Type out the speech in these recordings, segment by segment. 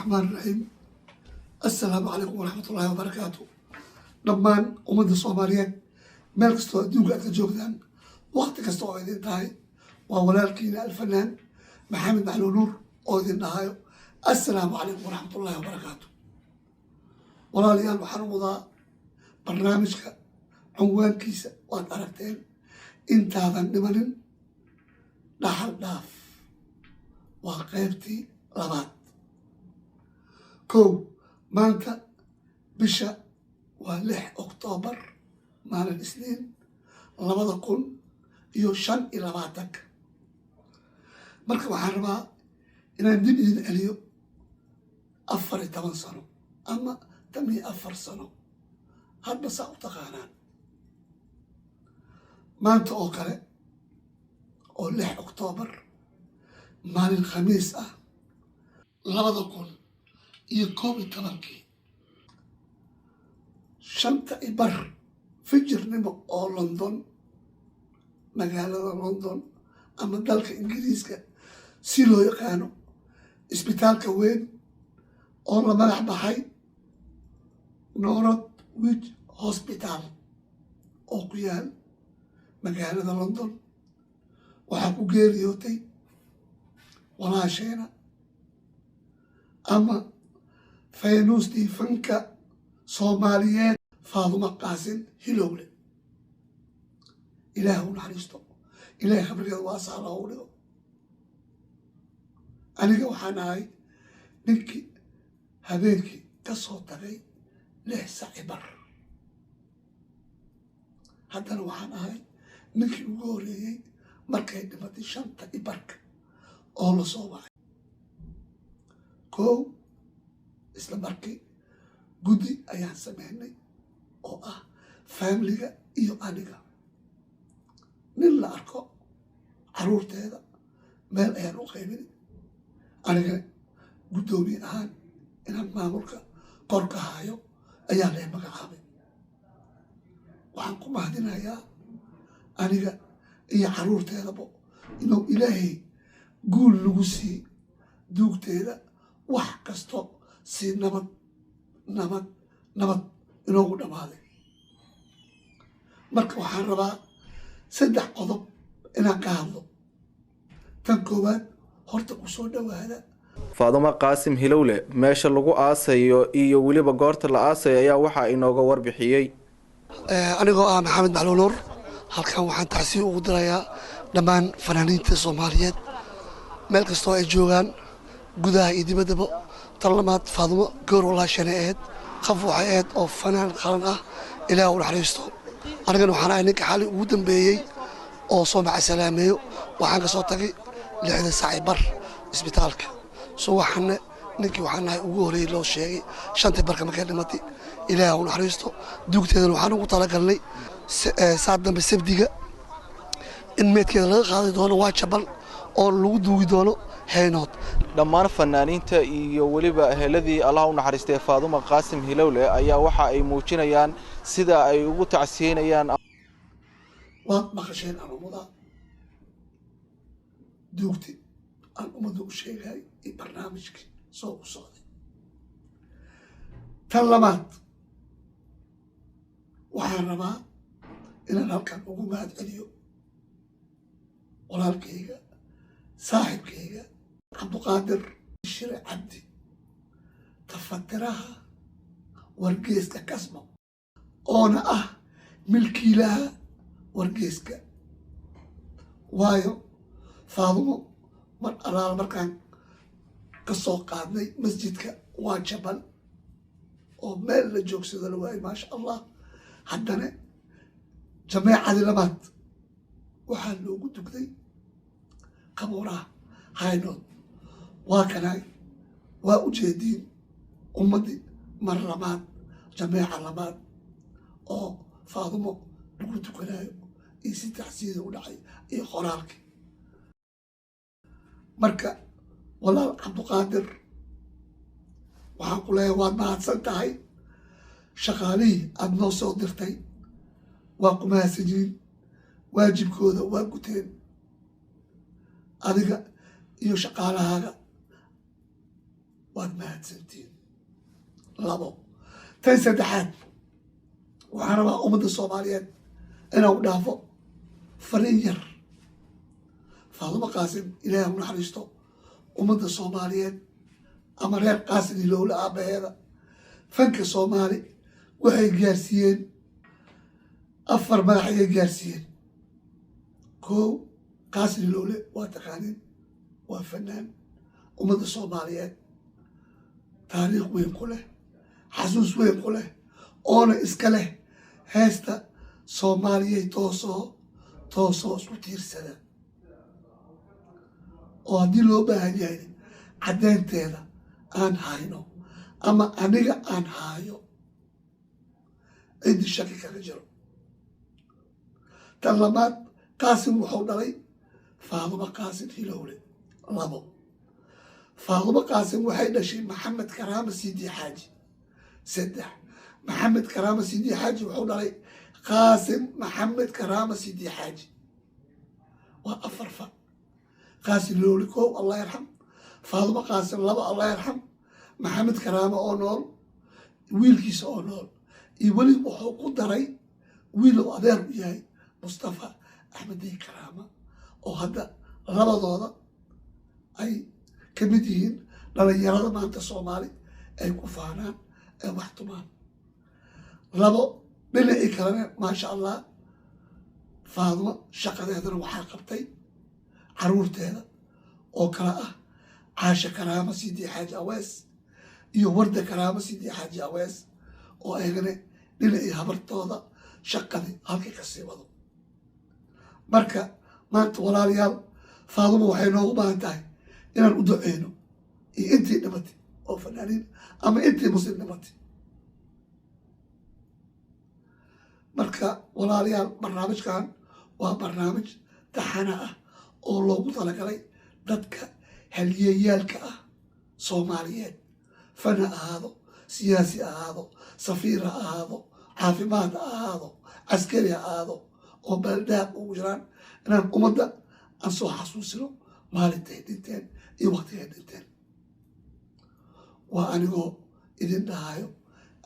الرحمن الرحيم. السلام عليكم ورحمة الله وبركاته. دمان أمد الصوماليين meel kastoo adduunka aad ka joogtaan waqti kasta oo idin tahay waa walaalkiina alfanaan maxamed macluun nuur oo idin dhahayo assalaamu calaykum waraxmatullaahi wabarakaatu. walaalayaal waxaan u wadaa barnaamijka cinwaankiisa waad aragteen intaadan dhimanin dhaxal dhaaf waa qaybtii labaad. kow maanta bisha waa 6 Oktoobar maalin isniin 2025. marka waxaan rabaa inaan dib idin celiyo 14 sano ama 14 sano hadba saa u taqaanaan. maanta oo kale oo 6 Oktoobar maalin khamiis ah 2011 shanta ibar fijirnimo oo London magaalada London ama dalka Ingiriiska si loo yaqaano isbitaalka weyn oo la magac baxay Norwich Hospital oo ku yaal magaalada London waxaa ku geeriyootay walaasheena ama faynuustii fanka Soomaaliyeed Faadumo Qaasim Hilowle. ilaahu naxariisto, ilaahay khabrigeeda waa saala u dhigo. aniga waxaan ahay ninkii habeenkii ka soo tagay 6 saac bar. haddana waxaan ahay ninkii ugu horeeyey markay dhimatay 5 barka oo la soo wacay. kow isla markii guddi ayaan sameynay oo ah faamiliga iyo aniga. nin la arko caruurteeda meel ayaan u qaybinay. anigana guddoomiye ahaan inaan maamulka kor ka hayo ayaa lay magacaabay. waxaan ku mahadinayaa aniga iyo caruurteedaba inuu ilaahay guul nagu sii duugteeda wax kasto si nabad inoogu dhammaaday. marka waxaan rabaa 3 qodob inaan ka hadlo. tan koowaad horta ku soo dhawaada Faadumo Qaasim Hilowle meesha lagu aasayo iyo waliba goorta la aasayo ayaa waxa inooga warbixiyay. anigoo ah maxamed macluun nuur halkan waxaan tacsiin ugu dirayaa dhammaan fanaaniinta Soomaaliyeed meel kastoo ay joogaan gudaha iyo dibaddaba. tan labaad Faadumo goor walaashana ahayd qaf waxay ahayd oo fanaan qaran ah ilaahu naxariisto. anigana waxaan ahay ninka xali ugu dambeeyey oo soo macasalaameeyo. waxaan ka soo tagay 6 saac bar isbitaalka soo waxaana ninkii waxaan ahay ugu horeeyey loo sheegay 5 barka markay dhimatay ilaahu naxariisto. duugteedana waxaan ugu talagalnay saad dambe sabdiga in meedkeeda laga qaadi doono waa jaban oo lagu duugi doono haynood. dhammaan fanaaniinta iyo waliba eheladii Allah u naxariistay Faadumo Qaasim Hilowle ayaa waxa ay muujinayaan sida ay ugu tacsiinayaan. waad maqasheen umada duugti aan umada u sheegay in barnaamijkii soo u socday. tan labaad waxaan rabaa inaan halkan ugu mahad celiyo walaalkayga saaxiibkayga cabduqaadir shire cabdi tafatiraha wargeeska Kasmo oona ah milkiilaha wargeeska. waayo Faadumo mar alaal markaan ka soo qaadnay masjidka waa jaban oo meel la joogsado la waayay maasha allah. haddana jameecadii labaad waxaa loogu dugday qabuuraha haynood. waa kanay waa ujeediin ummadii mar labaad jameeca labaad oo Faadumo lagu tukanayo iyo si tacsiida u dhacay iyo qoraalkii. marka walaal cabduqaadir waxaan ku leeyahay waad mahadsan tahay. shaqaalihii aada noo soo dirtay waa ku mahadsanyiin waajibkooda waa guteen. adiga iyo shaqaalahaaga waad mahadsantiin. labo tan saddexaad waxaan rabaa ummadda soomaaliyeed inaan u dhaafo fariin yar. faadumo qaasim ilaahay u naxariisto ummadda soomaaliyeed ama reer qaasim hilowle aabaheeda fanka soomaali waxay gaarsiiyeen 4 magac ayay gaarsiiyeen. kow qaasim hilowle waa taqaanin, waa fanaan ummadda soomaaliyeed taariikh weyn ku leh, xasuus weyn ku leh, oona iska leh heesta soomaaliyey toosoo isku tiirsada, oo haddii loo baahan yahay caddeynteeda aan hayno ama aniga aan haayo cidi shaki kaga jiro. tan labaad qaasim wuxuu dhalay faadumo qaasim hilowle. labo faadumo qaasim waxay dhashay maxamed karaama siidi xaaji. saddex maxamed karaama siidi xaaji wuxuu dhalay qaasim maxamed karaama siidi xaaji. waa 4 fa. qaasim hilowle 1 allah yarxam, faadumo qaasim 2 allah yarxam, maxamed karaama oo nool, wiilkiisa oo nool, iyo weli wuxuu ku daray wiil uu adeer u yahay mustafa axmedey karaama, oo hadda labadooda ay ka mid yihiin dhalinyarada maanta soomaali ay ku faanaan ee wax tumaan. labo dhinacii kalena maasha allah faadumo shaqadeedana waxaa qabtay caruurteeda oo kale ah caasha karaama siidi xaaji awees iyo warda karaama siidi xaaji awees, oo ayagana dhinacii habartooda shaqadii halkii ka sii wado. marka maanta walaalayaal faadumo waxay noogu baahan tahay inaan u duceyno, iyo intii dhimatay oo fanaaniin ama intii muslim dhimatay. marka walaalayaal barnaamijkan waa barnaamij taxana ah oo loogu talagalay dadka halyeeyaalka ah soomaaliyeed, fana ahaado, siyaasi ahaado, safiir ha ahaado, caafimaad ha ahaado, caskari ha ahaado, oo baldaab ugu jiraan inaan ummadda aan soo xasuusino maalintay dhinteen iyo waqtigay dhinteen. waa anigoo idin dhahayo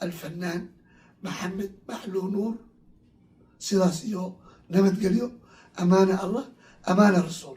alfanaan maxamed macluun nuur, sidaas iyo nabadgelyo, amaana allah, amaana rasuul.